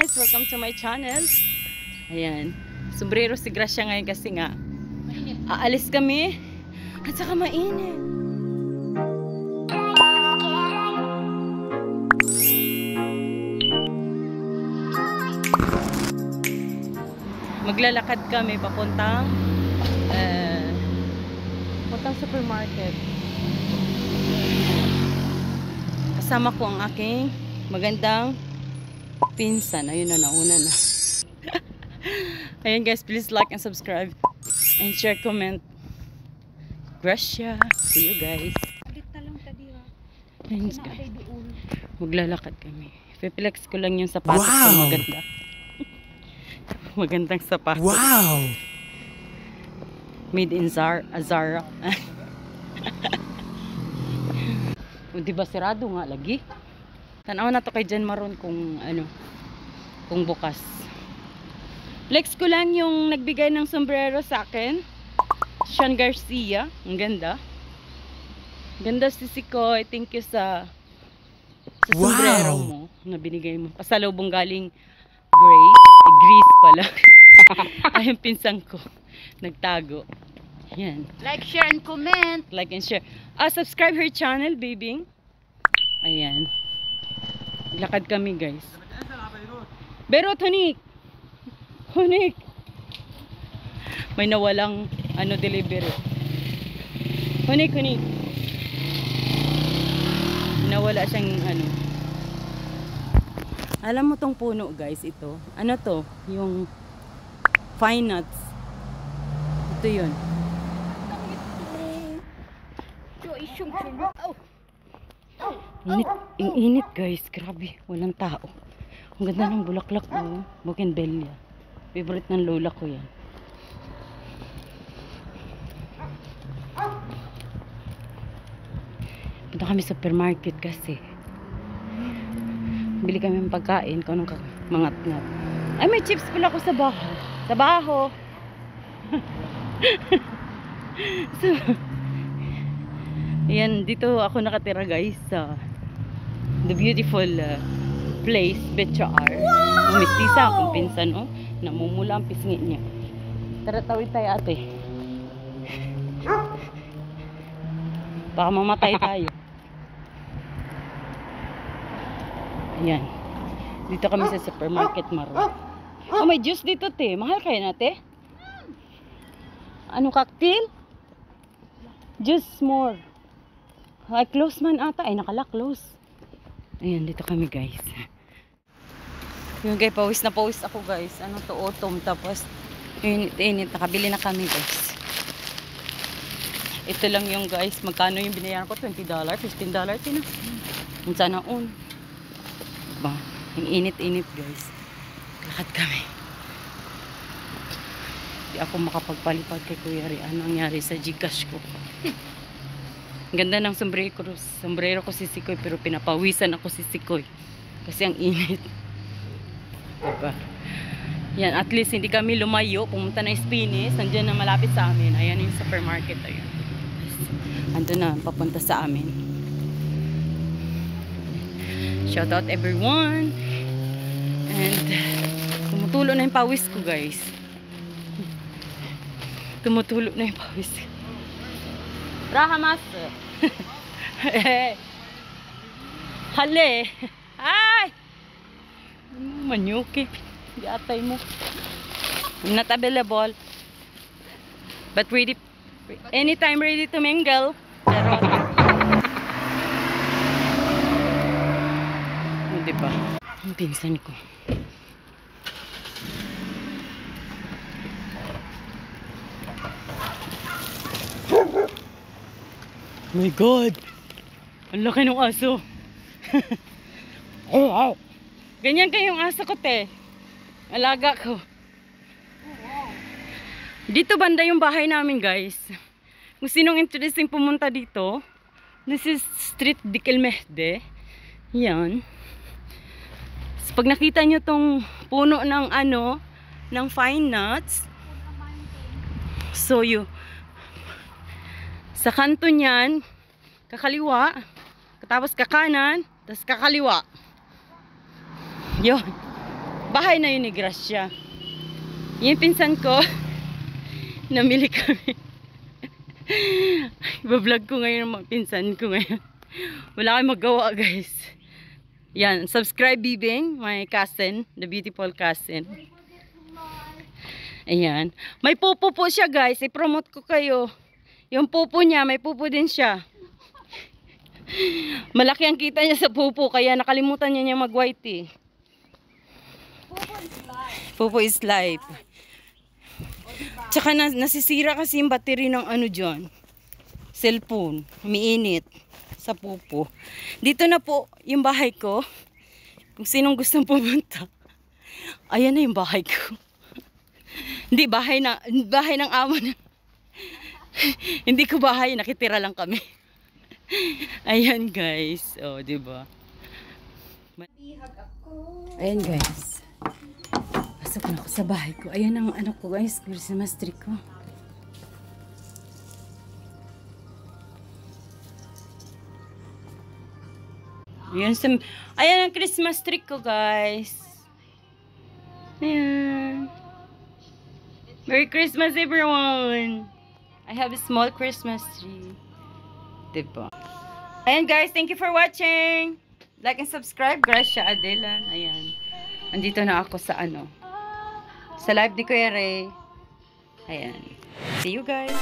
guys, welcome to my channel. Ayan, sombrero si Gracia ngayon kasi nga aalis kami at saka mainit. Maglalakad kami papuntang supermarket. Kasama ko ang aking magandang pinsan. Ayun na, nauna na. Ayan guys, please like and subscribe and share, comment. Gracia. See you guys. Ayan guys, maglalakad kami. Piplex ko lang yung sapatos ko, maganda. Magandang sapatos. Wow! Made in Zara. O, diba sirado nga lagi? Tanaw na to kay Jan Maron kung ano, kung bukas. Flex ko lang yung nagbigay ng sombrero sa akin. Sean Garcia. Ang ganda. Ganda si Sikoy. Thank you sa sombrero mo na binigay mo. Pasalubong galing Greece pala. Ay, yung pinsan ko. Nagtago. Yan. Like, share, and comment. Like and share. Subscribe her channel, baby. Ayan. Lakad kami, guys. Pero, Hunik. May nawalang, delivery. Hunik. Nawala siyang, Alam mo tong puno, guys, ito. Ano to? Yung pine nuts. Ito yun. Init guys, grabe, walang tao. Ang ganda ng bulaklak mo, bougainvillea. Favorite ng lola ko yan. Punta kami sa supermarket kasi bili kami ng pagkain kung anong mangat-ngat. Ay, may chips pala ako sa baho. So, yan, dito ako nakatira guys sa the beautiful place, Betcha R. Ang mistisa akong pinsan, namumula ang pisngi niya. Tara, tawid tayo ate. Baka mamatay tayo. Ayan, dito kami sa supermarket Maro. Oh, may juice dito te, mahal kayo na te? Ano, cocktail? Juice more. Ay, close man ata. Ay, nakala-close. Ayan, dito kami guys. Yung guys, pawis na pawis ako guys. Ano to, autumn. Tapos, init. Nakabili na kami guys. Ito lang yung guys. Magkano yung binayaran ko? $20? $15? Tina. Kung sana on. Diba? Yung init guys. Lakad kami. Di ako makapagpalipad kay Kuya Ri. Anong nangyari sa Gcash ko? Ganda ng sombrero ko si Sikoy, pero pinapawisan ako si Sikoy kasi ang init. Diba? Yan, at least hindi kami lumayo. Pumunta na Spinis, nandiyan na malapit sa amin. Ayan yung supermarket. Ayan. Ando na, papunta sa amin. Shout out everyone. And tumutulo na yung pawis ko guys. Tumutulo na yung pawis. Rahamas. Hale. Ay! Manyuki. Di atay mo. Not available. But ready. Anytime ready to mingle. Pero diba? Ang pinsan ko. My God! Ang laki ng aso. Ganyan kayong aso ko, te. Alaga ko. Dito banda yung bahay namin, guys. Kung sinong interesting pumunta dito, this is Street Dikilmehde. Yan. So, pag nakita nyo tong puno ng ng fine nuts, so sa kanto niyan, kakaliwa, tapos kakanan, tapos kakaliwa. Yun. bahay na yun ni Gracia. Yung pinsan ko, namili kami. Iba-vlog ko ngayon ang mga pinsan ko ngayon. Wala kayong magawa, guys. Yan, subscribe Bibing, my cousin, the beautiful cousin. Ayan. May pupo po siya, guys. I-promote ko kayo. Yung pupo niya, may pupo din siya. Malaki ang kita niya sa pupo, kaya nakalimutan niya mag-white eh. Pupo is life. Tsaka nasisira kasi yung battery ng ano dyan. Cellphone. Umiinit sa pupo. Dito na po yung bahay ko. Kung sinong gustong pumunta. Ayan na yung bahay ko. Hindi, bahay ng amo na. Hindi ko bahay, nakitira lang kami. Ayan guys. Oh, di ba? Ayan guys. Pasok na ako sa bahay ko. Ayan ang ano ko guys, Christmas tree ko. Ayan ang Christmas tree ko guys. Ayan. Merry Christmas everyone. I have a small Christmas tree. Diba? Ayan guys, thank you for watching. Like and subscribe, Gracia Adelan. Ayan. Andito na ako sa ano. Sa live ni Kuya Ray. Ayan. See you guys.